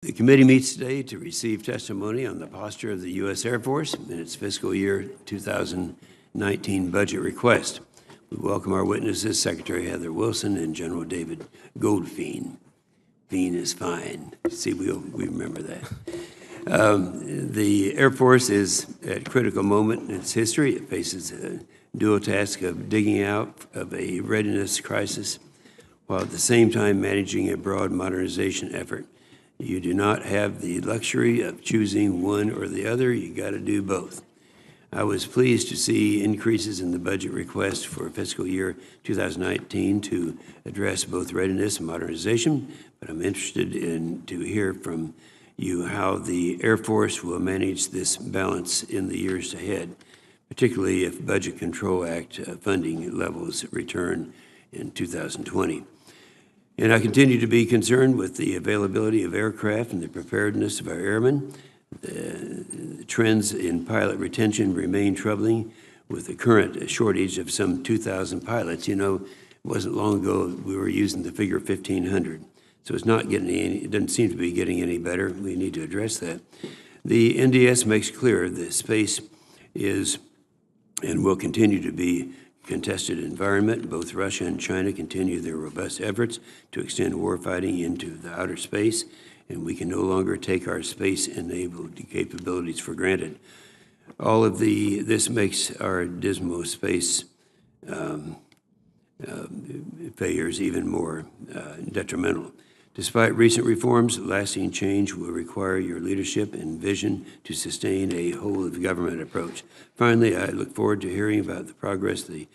The committee meets today to receive testimony on the posture of the U.S. Air Force in its fiscal year 2019 budget request. We welcome our witnesses, Secretary Heather Wilson and General David Goldfein. Fein is fine. See, we remember that. The Air Force is at a critical moment in its history. It faces a dual task of digging out of a readiness crisis while at the same time managing a broad modernization effort. You do not have the luxury of choosing one or the other. You got to do both. I was pleased to see increases in the budget request for fiscal year 2019 to address both readiness and modernization, but I'm interested to hear from you how the Air Force will manage this balance in the years ahead, particularly if Budget Control Act funding levels return in 2020. And I continue to be concerned with the availability of aircraft and the preparedness of our airmen. The trends in pilot retention remain troubling with the current shortage of some 2,000 pilots. You know, it wasn't long ago we were using the figure 1,500. So it's not getting any, it doesn't seem to be getting any better. We need to address that. The NDS makes clear that space is and will continue to be contested environment. Both Russia and China continue their robust efforts to extend warfighting into the outer space, and we can no longer take our space-enabled capabilities for granted. All of this makes our dismal space failures even more detrimental. Despite recent reforms, lasting change will require your leadership and vision to sustain a whole-of-government approach. Finally, I look forward to hearing about the progress of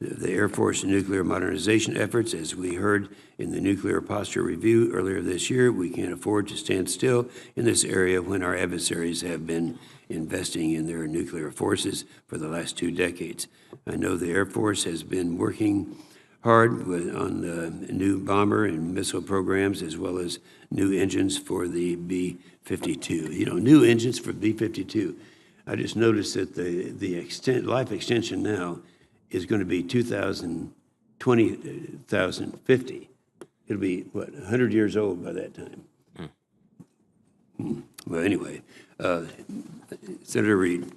the Air Force nuclear modernization efforts. As we heard in the Nuclear Posture Review earlier this year, we can't afford to stand still in this area when our adversaries have been investing in their nuclear forces for the last 2 decades. I know the Air Force has been working hard on the new bomber and missile programs, as well as new engines for the B-52. You know, new engines for B-52. I just noticed that the life extension now is going to be 2050. It'll be, what, 100 years old by that time. Well, anyway, Senator Reid.